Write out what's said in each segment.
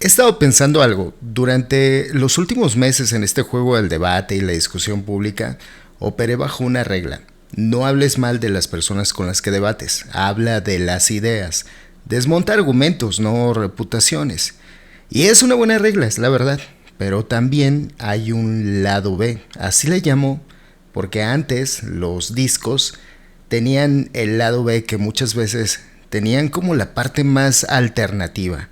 He estado pensando algo. Durante los últimos meses en este juego del debate y la discusión pública, operé bajo una regla. No hables mal de las personas con las que debates. Habla de las ideas. Desmonta argumentos, no reputaciones. Y es una buena regla, es la verdad. Pero también hay un lado B. Así le llamo porque antes los discos tenían el lado B que muchas veces tenían como la parte más alternativa.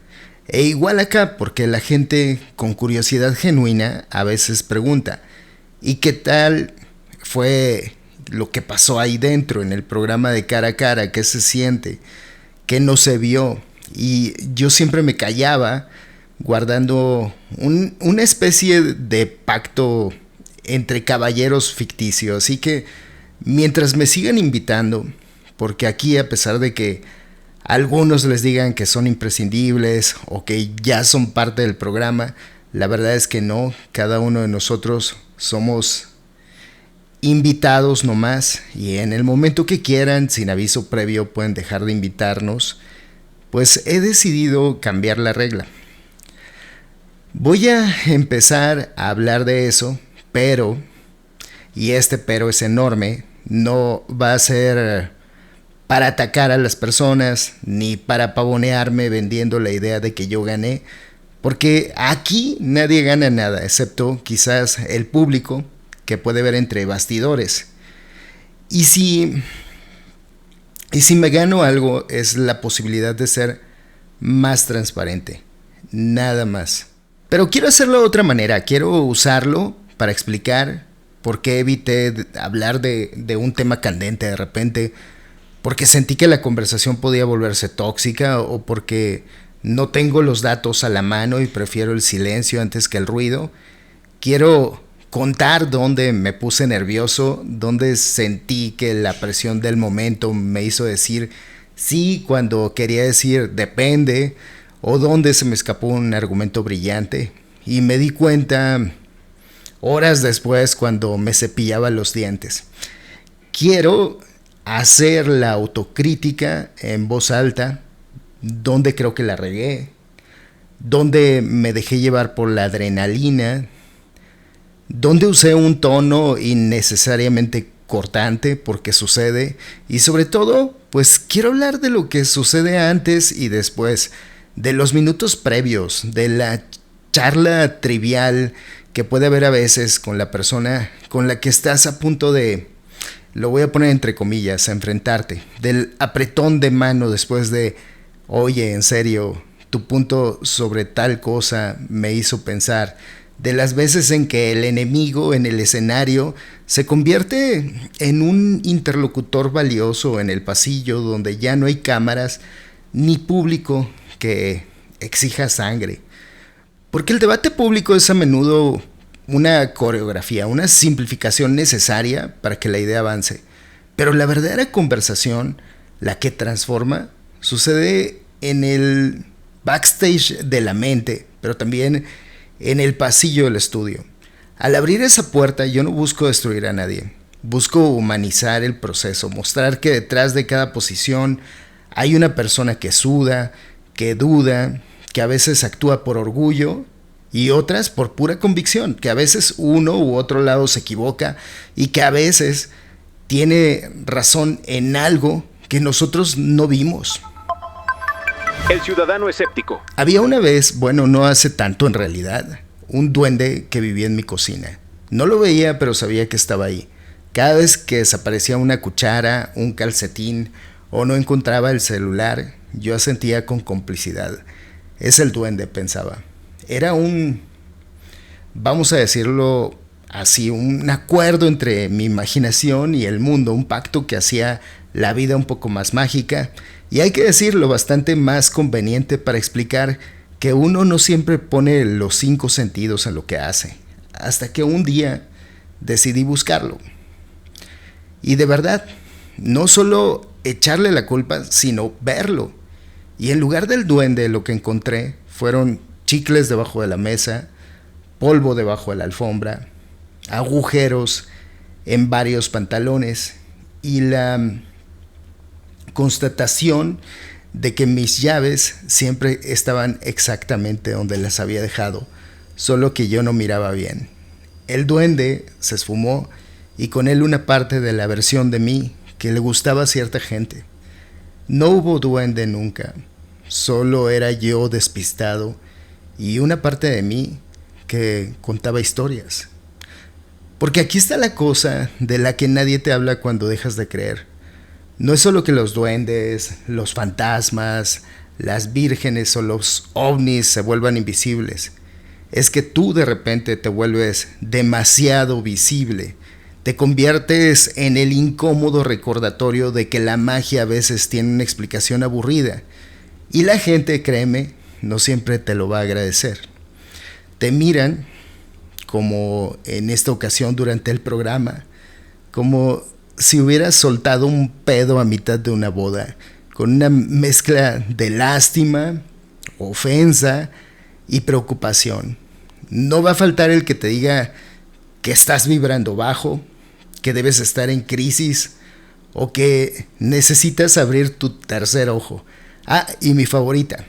E igual acá, porque la gente con curiosidad genuina a veces pregunta, ¿y qué tal fue lo que pasó ahí dentro en el programa de cara a cara? ¿Qué se siente? ¿Qué no se vio? Y yo siempre me callaba guardando una especie de pacto entre caballeros ficticio. Así que mientras me sigan invitando, porque aquí a pesar de que algunos les digan que son imprescindibles o que ya son parte del programa, la verdad es que no, cada uno de nosotros somos invitados nomás y en el momento que quieran, sin aviso previo, pueden dejar de invitarnos. Pues he decidido cambiar la regla. Voy a empezar a hablar de eso, pero, y este pero es enorme, no va a ser para atacar a las personas, ni para pavonearme vendiendo la idea de que yo gané, porque aquí nadie gana nada, excepto quizás el público que puede ver entre bastidores. Y si me gano algo es la posibilidad de ser más transparente, nada más. Pero quiero hacerlo de otra manera, quiero usarlo para explicar por qué evité hablar de un tema candente de repente, porque sentí que la conversación podía volverse tóxica o porque no tengo los datos a la mano y prefiero el silencio antes que el ruido. Quiero contar dónde me puse nervioso, dónde sentí que la presión del momento me hizo decir sí cuando quería decir depende, o dónde se me escapó un argumento brillante. Y me di cuenta horas después cuando me cepillaba los dientes. Quiero hacer la autocrítica en voz alta, donde creo que la regué, donde me dejé llevar por la adrenalina, donde usé un tono innecesariamente cortante porque sucede, y sobre todo, pues quiero hablar de lo que sucede antes y después, de los minutos previos, de la charla trivial que puede haber a veces con la persona con la que estás a punto de, lo voy a poner entre comillas, a enfrentarte, del apretón de mano después de, oye, en serio, tu punto sobre tal cosa me hizo pensar, de las veces en que el enemigo en el escenario se convierte en un interlocutor valioso en el pasillo donde ya no hay cámaras ni público que exija sangre. Porque el debate público es a menudo una coreografía, una simplificación necesaria para que la idea avance. Pero la verdadera conversación, la que transforma, sucede en el backstage de la mente, pero también en el pasillo del estudio. Al abrir esa puerta yo no busco destruir a nadie, busco humanizar el proceso, mostrar que detrás de cada posición hay una persona que suda, que duda, que a veces actúa por orgullo y otras por pura convicción, que a veces uno u otro lado se equivoca y que a veces tiene razón en algo que nosotros no vimos. El ciudadano escéptico. Había una vez, bueno, no hace tanto en realidad, un duende que vivía en mi cocina. No lo veía, pero sabía que estaba ahí. Cada vez que desaparecía una cuchara, un calcetín o no encontraba el celular, yo asentía con complicidad. Es el duende, pensaba. Era vamos a decirlo así, un acuerdo entre mi imaginación y el mundo, un pacto que hacía la vida un poco más mágica y hay que decirlo, bastante más conveniente para explicar que uno no siempre pone los 5 sentidos en lo que hace, hasta que un día decidí buscarlo. Y de verdad, no solo echarle la culpa, sino verlo. Y en lugar del duende lo que encontré fueron chicles debajo de la mesa, polvo debajo de la alfombra, agujeros en varios pantalones y la constatación de que mis llaves siempre estaban exactamente donde las había dejado, solo que yo no miraba bien. El duende se esfumó y con él una parte de la versión de mí que le gustaba a cierta gente. No hubo duende nunca, solo era yo despistado y una parte de mí que contaba historias. Porque aquí está la cosa de la que nadie te habla cuando dejas de creer. No es solo que los duendes, los fantasmas, las vírgenes o los ovnis se vuelvan invisibles. Es que tú de repente te vuelves demasiado visible. Te conviertes en el incómodo recordatorio de que la magia a veces tiene una explicación aburrida. Y la gente, créeme, no siempre te lo va a agradecer. Te miran, como en esta ocasión durante el programa, como si hubieras soltado un pedo a mitad de una boda, con una mezcla de lástima, ofensa y preocupación. No va a faltar el que te diga que estás vibrando bajo, que debes estar en crisis o que necesitas abrir tu tercer ojo. Y mi favorita,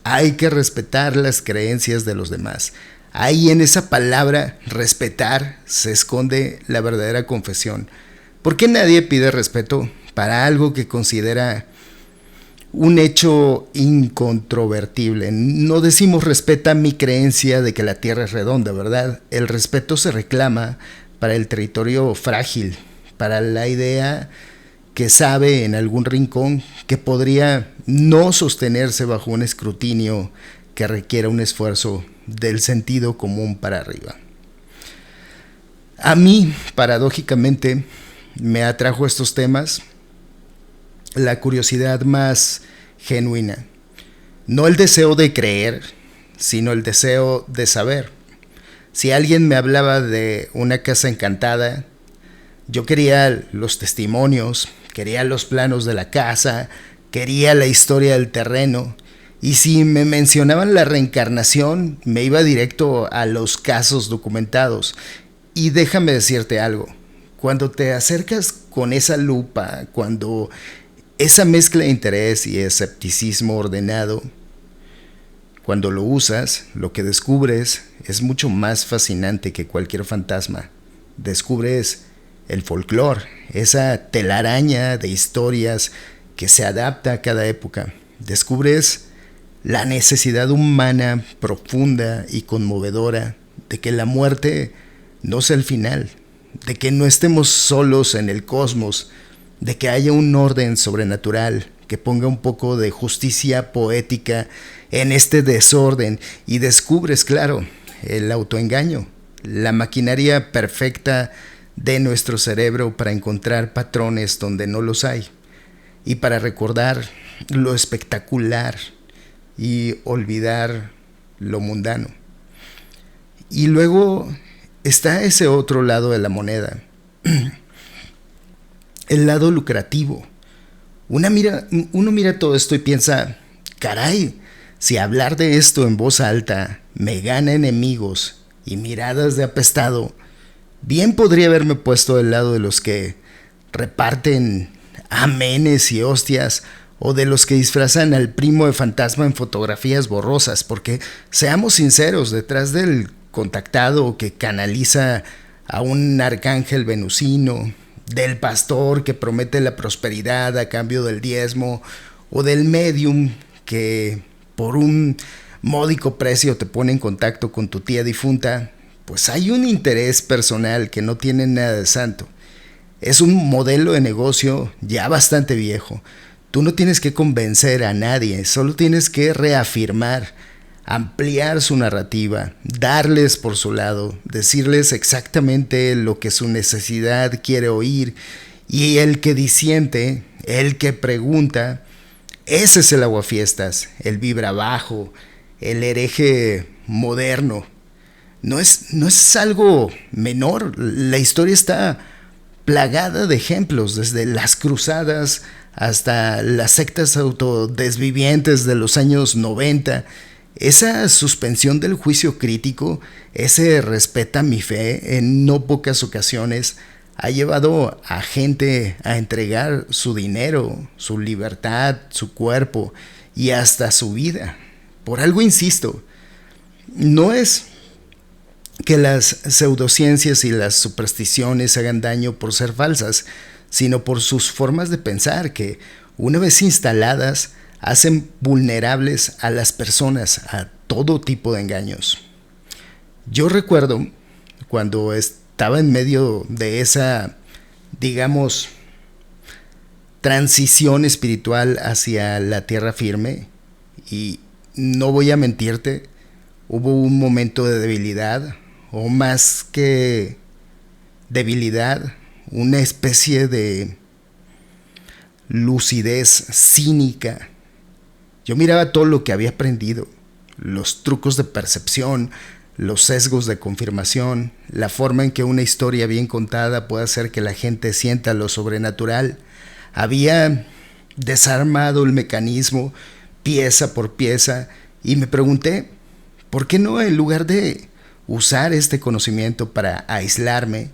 hay que respetar las creencias de los demás. Ahí en esa palabra, respetar, se esconde la verdadera confesión. ¿Por qué nadie pide respeto para algo que considera un hecho incontrovertible? No decimos respeta mi creencia de que la Tierra es redonda, ¿verdad? El respeto se reclama para el territorio frágil, para la idea que sabe en algún rincón que podría no sostenerse bajo un escrutinio que requiera un esfuerzo del sentido común para arriba. A mí, paradójicamente, me atrajo estos temas la curiosidad más genuina. No el deseo de creer, sino el deseo de saber. Si alguien me hablaba de una casa encantada, yo quería los testimonios, quería los planos de la casa, quería la historia del terreno. Y si me mencionaban la reencarnación, me iba directo a los casos documentados. Y déjame decirte algo. Cuando te acercas con esa lupa, cuando esa mezcla de interés y escepticismo ordenado, cuando lo usas, lo que descubres es mucho más fascinante que cualquier fantasma. Descubres el folclore, esa telaraña de historias que se adapta a cada época. Descubres la necesidad humana profunda y conmovedora de que la muerte no sea el final, de que no estemos solos en el cosmos, de que haya un orden sobrenatural que ponga un poco de justicia poética en este desorden, y descubres, claro, el autoengaño, la maquinaria perfecta de nuestro cerebro para encontrar patrones donde no los hay y para recordar lo espectacular y olvidar lo mundano. Y luego está ese otro lado de la moneda, el lado lucrativo. Uno mira todo esto y piensa, caray, si hablar de esto en voz alta me gana enemigos y miradas de apestado, bien podría haberme puesto del lado de los que reparten amenes y hostias, o de los que disfrazan al primo de fantasma en fotografías borrosas, porque seamos sinceros, detrás del contactado que canaliza a un arcángel venusino, del pastor que promete la prosperidad a cambio del diezmo, o del medium que por un módico precio te pone en contacto con tu tía difunta, pues hay un interés personal que no tiene nada de santo. Es un modelo de negocio ya bastante viejo. Tú no tienes que convencer a nadie, solo tienes que reafirmar, ampliar su narrativa, darles por su lado, decirles exactamente lo que su necesidad quiere oír, y el que disiente, el que pregunta, ese es el aguafiestas, el vibra bajo, el hereje moderno. No es algo menor, la historia está plagada de ejemplos, desde las cruzadas hasta las sectas autodesvivientes de los años 90, esa suspensión del juicio crítico, ese respeta mi fe en no pocas ocasiones, ha llevado a gente a entregar su dinero, su libertad, su cuerpo y hasta su vida. Por algo insisto, no es que las pseudociencias y las supersticiones hagan daño por ser falsas, sino por sus formas de pensar que, una vez instaladas, hacen vulnerables a las personas a todo tipo de engaños. Yo recuerdo cuando estaba en medio de esa, digamos, transición espiritual hacia la tierra firme, y no voy a mentirte, hubo un momento de debilidad, o más que debilidad, una especie de lucidez cínica. Yo miraba todo lo que había aprendido, los trucos de percepción, los sesgos de confirmación, la forma en que una historia bien contada puede hacer que la gente sienta lo sobrenatural. Había desarmado el mecanismo pieza por pieza y me pregunté, ¿por qué no, en lugar de usar este conocimiento para aislarme,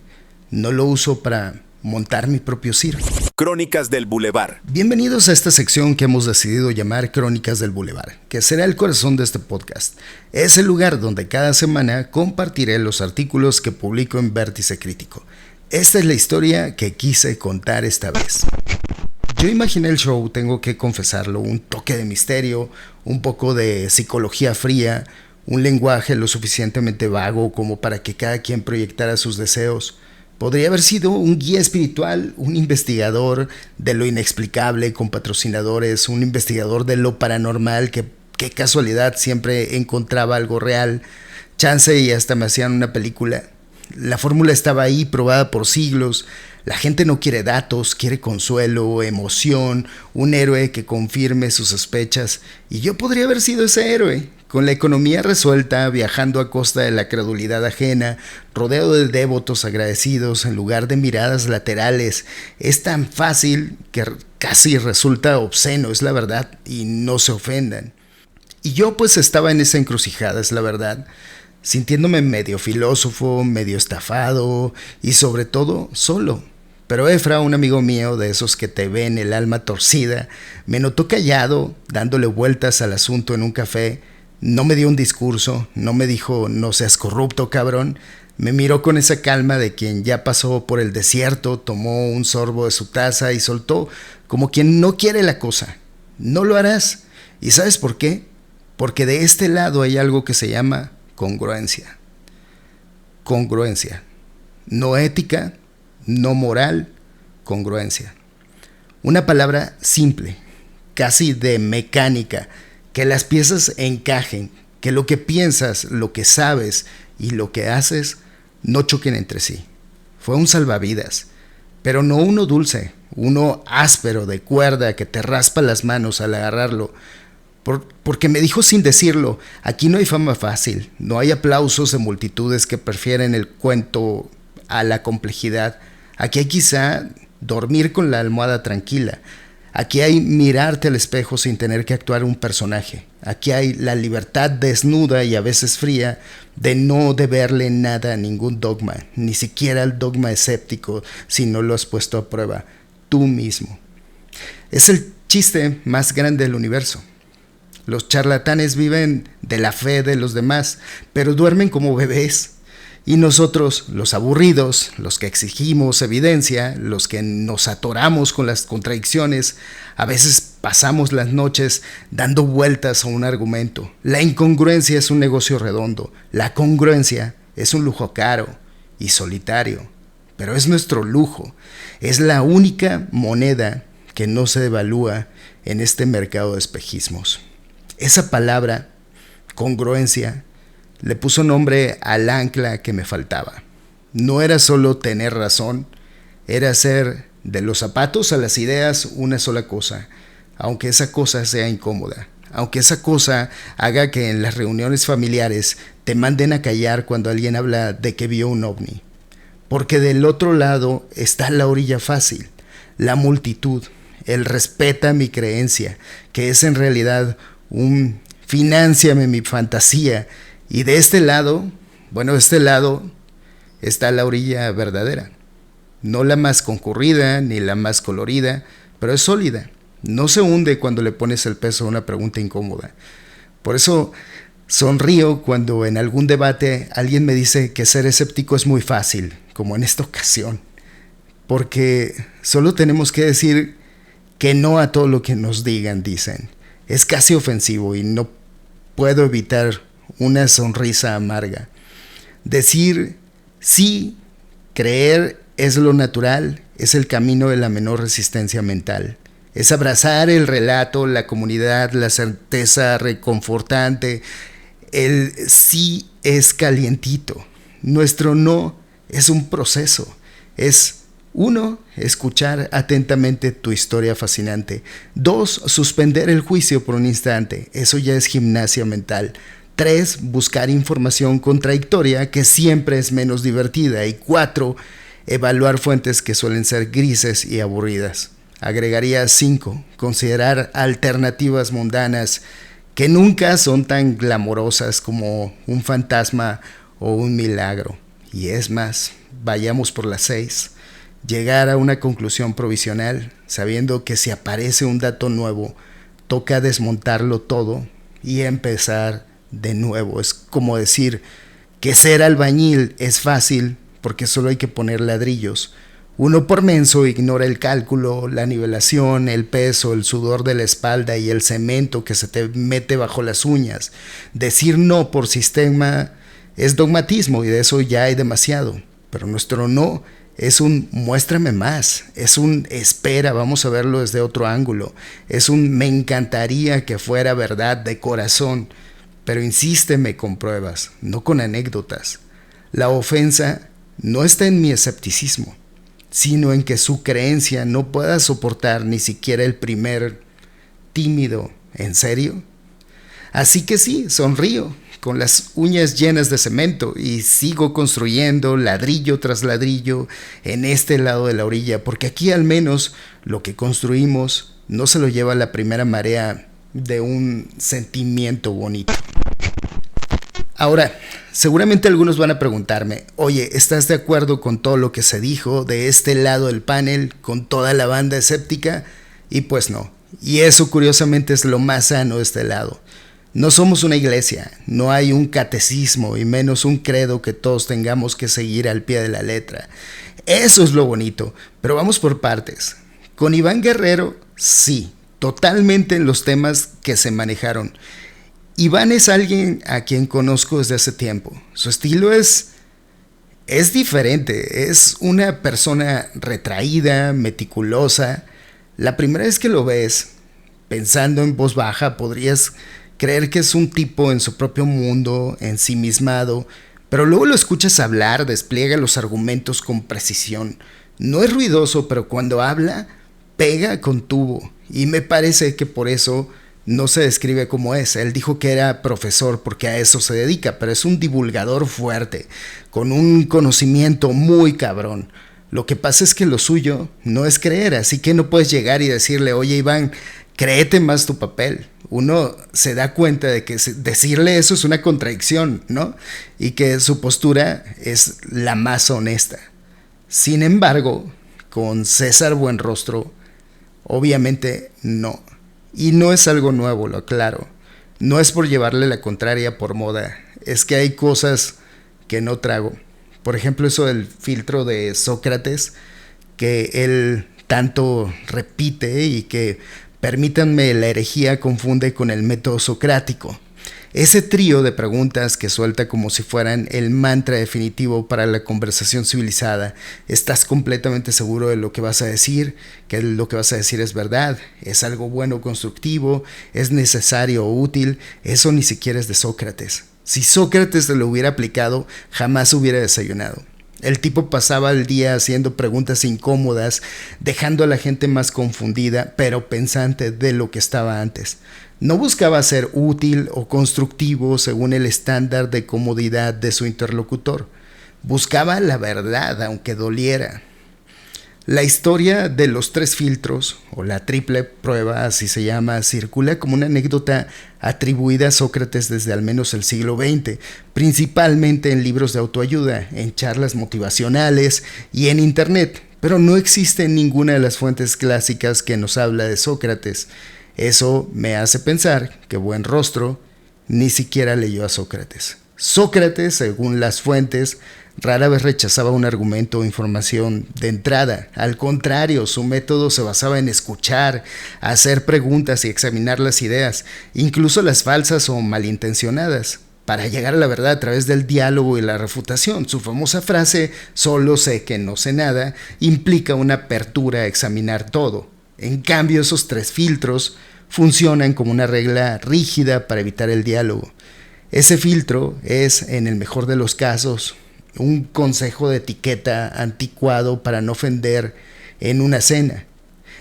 no lo uso para montar mi propio circo? Crónicas del Boulevard. Bienvenidos a esta sección que hemos decidido llamar Crónicas del Boulevard, que será el corazón de este podcast. Es el lugar donde cada semana compartiré los artículos que publico en Vértice Crítico. Esta es la historia que quise contar esta vez. Yo imaginé el show, tengo que confesarlo, un toque de misterio, un poco de psicología fría, un lenguaje lo suficientemente vago como para que cada quien proyectara sus deseos. Podría haber sido un guía espiritual, un investigador de lo inexplicable con patrocinadores, un investigador de lo paranormal que, qué casualidad, siempre encontraba algo real. Chance y hasta me hacían una película. La fórmula estaba ahí, probada por siglos. La gente no quiere datos, quiere consuelo, emoción, un héroe que confirme sus sospechas. Y yo podría haber sido ese héroe, con la economía resuelta, viajando a costa de la credulidad ajena, rodeado de devotos agradecidos en lugar de miradas laterales. Es tan fácil que casi resulta obsceno, es la verdad, y no se ofendan. Y yo pues estaba en esa encrucijada, es la verdad, sintiéndome medio filósofo, medio estafado y sobre todo solo. Pero Efra, un amigo mío de esos que te ven el alma torcida, me notó callado, dándole vueltas al asunto en un café. No me dio un discurso, no me dijo no seas corrupto, cabrón. Me miró con esa calma de quien ya pasó por el desierto, tomó un sorbo de su taza y soltó como quien no quiere la cosa. No lo harás. ¿Y sabes por qué? Porque de este lado hay algo que se llama congruencia. Congruencia. No ética, no moral, congruencia. Una palabra simple, casi de mecánica, que las piezas encajen, que lo que piensas, lo que sabes y lo que haces no choquen entre sí. Fue un salvavidas, pero no uno dulce, uno áspero de cuerda que te raspa las manos al agarrarlo. Porque me dijo sin decirlo, aquí no hay fama fácil, no hay aplausos de multitudes que prefieren el cuento a la complejidad. Aquí hay quizá dormir con la almohada tranquila. Aquí hay mirarte al espejo sin tener que actuar un personaje. Aquí hay la libertad desnuda y a veces fría de no deberle nada a ningún dogma, ni siquiera al dogma escéptico si no lo has puesto a prueba tú mismo. Es el chiste más grande del universo. Los charlatanes viven de la fe de los demás, pero duermen como bebés. Y nosotros, los aburridos, los que exigimos evidencia, los que nos atoramos con las contradicciones, a veces pasamos las noches dando vueltas a un argumento. La incongruencia es un negocio redondo, la congruencia es un lujo caro y solitario, pero es nuestro lujo, es la única moneda que no se devalúa en este mercado de espejismos. Esa palabra, congruencia, le puso nombre al ancla que me faltaba. No era solo tener razón, era hacer de los zapatos a las ideas una sola cosa, aunque esa cosa sea incómoda, aunque esa cosa haga que en las reuniones familiares te manden a callar cuando alguien habla de que vio un ovni. Porque del otro lado está la orilla fácil, la multitud, el respeta mi creencia, que es en realidad un finánciame mi fantasía. Y de este lado, bueno, de este lado está la orilla verdadera. No la más concurrida ni la más colorida, pero es sólida. No se hunde cuando le pones el peso a una pregunta incómoda. Por eso sonrío cuando en algún debate alguien me dice que ser escéptico es muy fácil, como en esta ocasión. Porque solo tenemos que decir que no a todo lo que nos digan, dicen. Es casi ofensivo y no puedo evitar una sonrisa amarga. Decir sí, creer es lo natural, es el camino de la menor resistencia mental. Es abrazar el relato, la comunidad, la certeza reconfortante. El sí es calientito. Nuestro no es un proceso. Es 1. Escuchar atentamente tu historia fascinante. 2. Suspender el juicio por un instante. Eso ya es gimnasia mental. 3. Buscar información contradictoria que siempre es menos divertida. Y 4. Evaluar fuentes que suelen ser grises y aburridas. Agregaría 5. Considerar alternativas mundanas que nunca son tan glamorosas como un fantasma o un milagro. Y es más, vayamos por las 6. Llegar a una conclusión provisional, sabiendo que si aparece un dato nuevo, toca desmontarlo todo y empezar de nuevo. Es como decir que ser albañil es fácil porque solo hay que poner ladrillos. Uno por menso ignora el cálculo, la nivelación, el peso, el sudor de la espalda y el cemento que se te mete bajo las uñas. Decir no por sistema es dogmatismo y de eso ya hay demasiado. Pero nuestro no es un muéstrame más, es un espera, vamos a verlo desde otro ángulo. Es un me encantaría que fuera verdad de corazón, pero insísteme con pruebas, no con anécdotas. La ofensa no está en mi escepticismo, sino en que su creencia no pueda soportar ni siquiera el primer tímido ¿en serio? Así que sí, sonrío, con las uñas llenas de cemento y sigo construyendo ladrillo tras ladrillo en este lado de la orilla, porque aquí al menos lo que construimos no se lo lleva la primera marea de un sentimiento bonito. Ahora, seguramente algunos van a preguntarme, oye, ¿estás de acuerdo con todo lo que se dijo de este lado del panel, con toda la banda escéptica? Y pues no, y eso curiosamente es lo más sano de este lado. No somos una iglesia, no hay un catecismo y menos un credo que todos tengamos que seguir al pie de la letra. Eso es lo bonito, pero vamos por partes. Con Iván Guerrero, sí, totalmente en los temas que se manejaron. Iván es alguien a quien conozco desde hace tiempo. Su estilo es diferente, es una persona retraída, meticulosa. La primera vez que lo ves, pensando en voz baja, podrías creer que es un tipo en su propio mundo, ensimismado, pero luego lo escuchas hablar, despliega los argumentos con precisión. No es ruidoso, pero cuando habla, pega con tubo. Y me parece que por eso no se describe como es. Él dijo que era profesor porque a eso se dedica, pero es un divulgador fuerte, con un conocimiento muy cabrón. Lo que pasa es que lo suyo no es creer, así que no puedes llegar y decirle, oye Iván, créete más tu papel. Uno se da cuenta de que decirle eso es una contradicción, ¿no? Y que su postura es la más honesta. Sin embargo, con César Buenrostro, obviamente no. Y no es algo nuevo, lo aclaro. No es por llevarle la contraria por moda. Es que hay cosas que no trago. Por ejemplo, eso del filtro de Sócrates, que él tanto repite y que, permítanme, la herejía confunde con el método socrático. Ese trío de preguntas que suelta como si fueran el mantra definitivo para la conversación civilizada. ¿Estás completamente seguro de lo que vas a decir? ¿Que lo que vas a decir es verdad? ¿Es algo bueno, constructivo? ¿Es necesario o útil? Eso ni siquiera es de Sócrates. Si Sócrates lo hubiera aplicado, jamás hubiera desayunado. El tipo pasaba el día haciendo preguntas incómodas, dejando a la gente más confundida, pero pensante de lo que estaba antes. No buscaba ser útil o constructivo según el estándar de comodidad de su interlocutor. Buscaba la verdad, aunque doliera. La historia de los 3 filtros, o la triple prueba, así se llama, circula como una anécdota atribuida a Sócrates desde al menos el siglo XX, principalmente en libros de autoayuda, en charlas motivacionales y en internet, pero no existe ninguna de las fuentes clásicas que nos habla de Sócrates. Eso me hace pensar que Buenrostro ni siquiera leyó a Sócrates. Sócrates, según las fuentes, rara vez rechazaba un argumento o información de entrada. Al contrario, su método se basaba en escuchar, hacer preguntas y examinar las ideas, incluso las falsas o malintencionadas, para llegar a la verdad a través del diálogo y la refutación. Su famosa frase, solo sé que no sé nada, implica una apertura a examinar todo. En cambio, esos 3 filtros funcionan como una regla rígida para evitar el diálogo. Ese filtro es, en el mejor de los casos, un consejo de etiqueta anticuado para no ofender en una cena.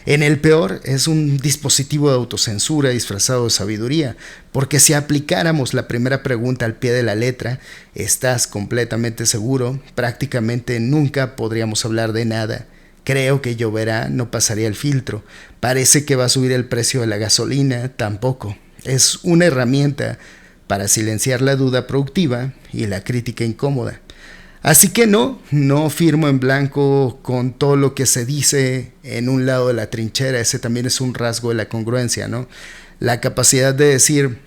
En el peor, es un dispositivo de autocensura disfrazado de sabiduría, porque si aplicáramos la primera pregunta al pie de la letra, ¿estás completamente seguro? Prácticamente nunca podríamos hablar de nada. Creo que lloverá, no pasaría el filtro. Parece que va a subir el precio de la gasolina, tampoco. Es una herramienta para silenciar la duda productiva y la crítica incómoda. Así que no firmo en blanco con todo lo que se dice en un lado de la trinchera. Ese también es un rasgo de la congruencia, ¿no? La capacidad de decir,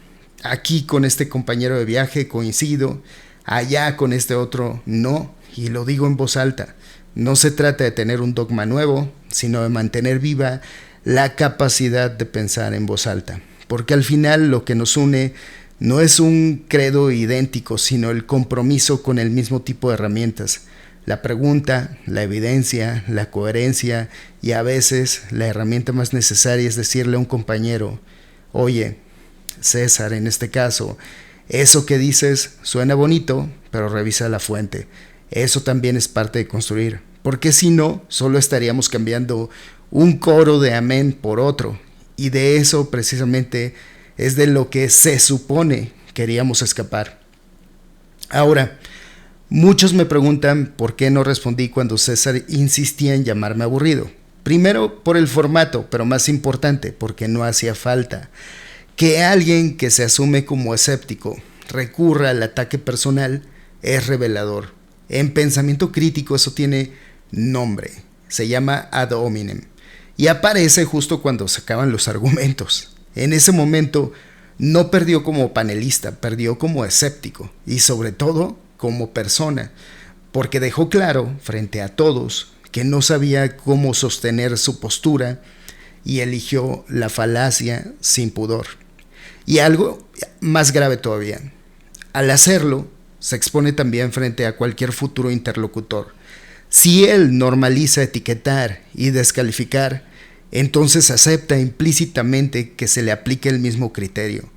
aquí con este compañero de viaje coincido, allá con este otro no, y lo digo en voz alta. No se trata de tener un dogma nuevo, sino de mantener viva la capacidad de pensar en voz alta. Porque al final lo que nos une no es un credo idéntico, sino el compromiso con el mismo tipo de herramientas. La pregunta, la evidencia, la coherencia y a veces la herramienta más necesaria es decirle a un compañero, oye, César en este caso, eso que dices suena bonito, pero revisa la fuente. Eso también es parte de construir, porque si no, solo estaríamos cambiando un coro de amén por otro, y de eso precisamente es de lo que se supone queríamos escapar. Ahora, muchos me preguntan por qué no respondí cuando César insistía en llamarme aburrido. Primero, por el formato, pero más importante, porque no hacía falta. Que alguien que se asume como escéptico recurra al ataque personal es revelador. En pensamiento crítico eso tiene nombre, se llama ad hominem, y aparece justo cuando se acaban los argumentos. En ese momento no perdió como panelista, perdió como escéptico y sobre todo como persona, porque dejó claro frente a todos que no sabía cómo sostener su postura y eligió la falacia sin pudor. Y algo más grave todavía, al hacerlo se expone también frente a cualquier futuro interlocutor. Si él normaliza etiquetar y descalificar, entonces acepta implícitamente que se le aplique el mismo criterio.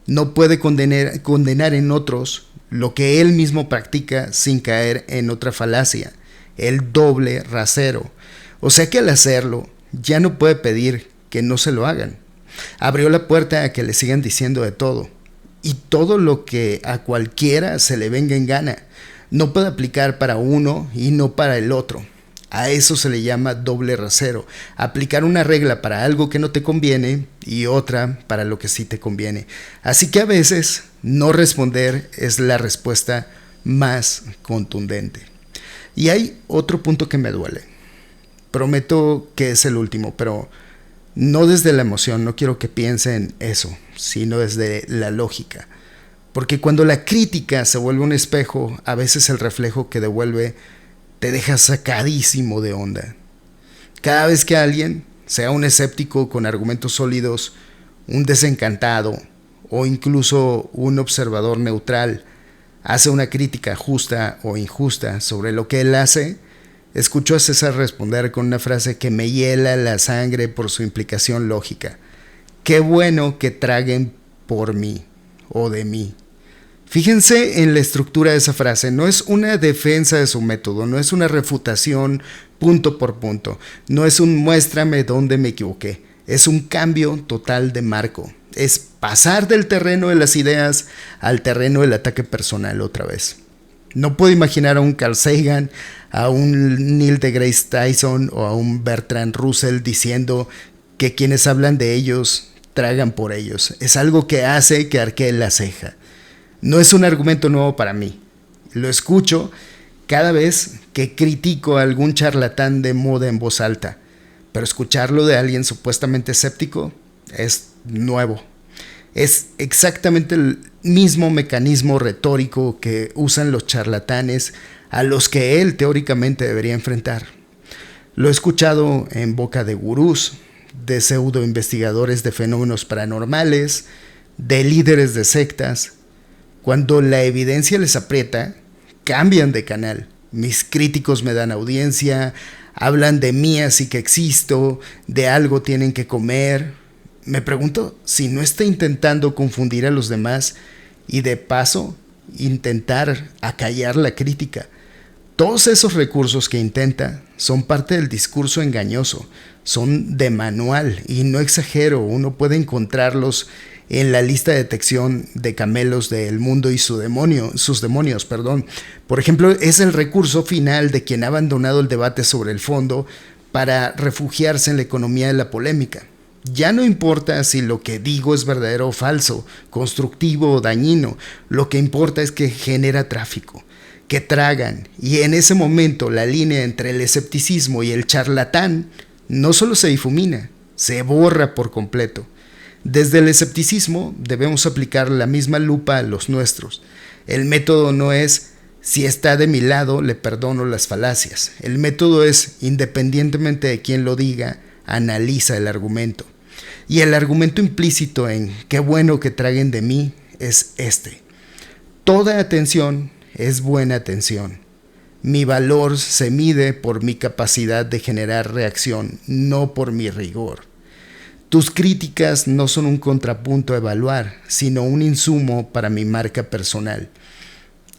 No puede condenar en otros lo que él mismo practica sin caer en otra falacia, el doble rasero. O sea que al hacerlo, ya no puede pedir que no se lo hagan. Abrió la puerta a que le sigan diciendo de todo, y todo lo que a cualquiera se le venga en gana. No puede aplicar para uno y no para el otro. A eso se le llama doble rasero, aplicar una regla para algo que no te conviene y otra para lo que sí te conviene. Así que a veces no responder es la respuesta más contundente. Y hay otro punto que me duele. Prometo que es el último, pero no desde la emoción, no quiero que piensen eso, sino desde la lógica. Porque cuando la crítica se vuelve un espejo, a veces el reflejo que devuelve te deja sacadísimo de onda. Cada vez que alguien, sea un escéptico con argumentos sólidos, un desencantado o incluso un observador neutral, hace una crítica justa o injusta sobre lo que él hace, escucho a César responder con una frase que me hiela la sangre por su implicación lógica. Qué bueno que traguen por mí o de mí. Fíjense en la estructura de esa frase, no es una defensa de su método, no es una refutación punto por punto, no es un muéstrame dónde me equivoqué, es un cambio total de marco, es pasar del terreno de las ideas al terreno del ataque personal otra vez. No puedo imaginar a un Carl Sagan, a un Neil deGrasse Tyson o a un Bertrand Russell diciendo que quienes hablan de ellos tragan por ellos. Es algo que hace que arquee la ceja. No es un argumento nuevo para mí. Lo escucho cada vez que critico a algún charlatán de moda en voz alta, pero escucharlo de alguien supuestamente escéptico es nuevo. Es exactamente el mismo mecanismo retórico que usan los charlatanes a los que él teóricamente debería enfrentar. Lo he escuchado en boca de gurús, de pseudo investigadores de fenómenos paranormales, de líderes de sectas. Cuando la evidencia les aprieta, cambian de canal. Mis críticos me dan audiencia, hablan de mí así que existo, de algo tienen que comer. Me pregunto si no está intentando confundir a los demás y de paso intentar acallar la crítica. Todos esos recursos que intenta son parte del discurso engañoso, son de manual y no exagero, uno puede encontrarlos en la lista de detección de camelos del mundo y sus demonios. Por ejemplo, es el recurso final de quien ha abandonado el debate sobre el fondo para refugiarse en la economía de la polémica. Ya no importa si lo que digo es verdadero o falso, constructivo o dañino, lo que importa es que genera tráfico, que tragan, y en ese momento la línea entre el escepticismo y el charlatán no solo se difumina, se borra por completo. Desde el escepticismo debemos aplicar la misma lupa a los nuestros. El método no es, si está de mi lado, le perdono las falacias. El método es, independientemente de quién lo diga, analiza el argumento. Y el argumento implícito en qué bueno que traguen de mí es este. Toda atención es buena atención. Mi valor se mide por mi capacidad de generar reacción, no por mi rigor. Tus críticas no son un contrapunto a evaluar, sino un insumo para mi marca personal.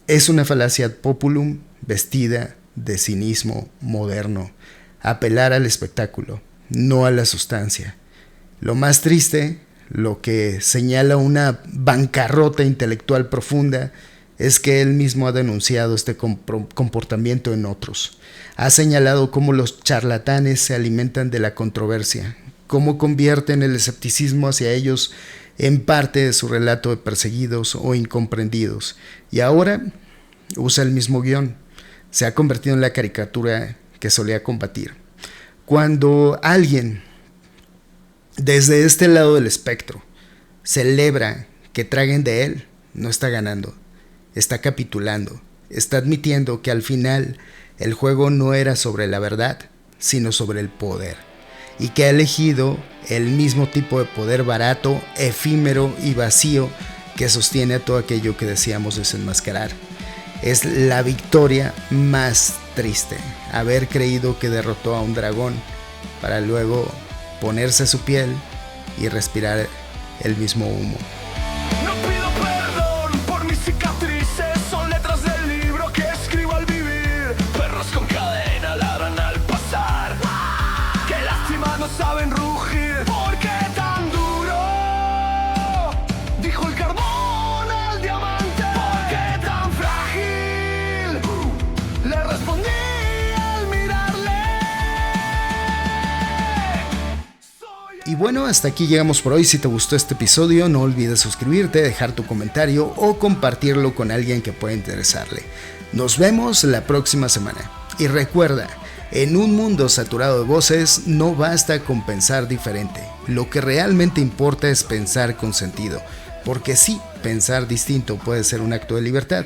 Es una falacia ad populum vestida de cinismo moderno. Apelar al espectáculo, no a la sustancia. Lo más triste, lo que señala una bancarrota intelectual profunda, es que él mismo ha denunciado este comportamiento en otros. Ha señalado cómo los charlatanes se alimentan de la controversia, cómo convierten el escepticismo hacia ellos en parte de su relato de perseguidos o incomprendidos. Y ahora usa el mismo guión. Se ha convertido en la caricatura que solía combatir. Cuando alguien, desde este lado del espectro, celebra que traguen de él, no está ganando. Está capitulando, está admitiendo que al final el juego no era sobre la verdad, sino sobre el poder, y que ha elegido el mismo tipo de poder barato, efímero y vacío que sostiene a todo aquello que deseamos desenmascarar. Es la victoria más triste, haber creído que derrotó a un dragón para luego ponerse su piel y respirar el mismo humo. Saben rugir, ¿por qué tan duro? Dijo el carbón al diamante, ¿por qué tan frágil? Le respondí al mirarle. Y bueno, hasta aquí llegamos por hoy. Si te gustó este episodio, no olvides suscribirte, dejar tu comentario o compartirlo con alguien que pueda interesarle. Nos vemos la próxima semana. Y recuerda, en un mundo saturado de voces, no basta con pensar diferente. Lo que realmente importa es pensar con sentido. Porque sí, pensar distinto puede ser un acto de libertad,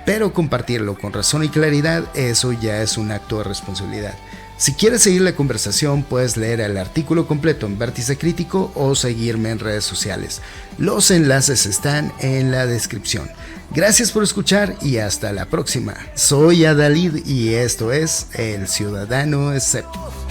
pero compartirlo con razón y claridad, eso ya es un acto de responsabilidad. Si quieres seguir la conversación, puedes leer el artículo completo en Vértice Crítico o seguirme en redes sociales. Los enlaces están en la descripción. Gracias por escuchar y hasta la próxima. Soy Adalid y esto es El Ciudadano Escéptico.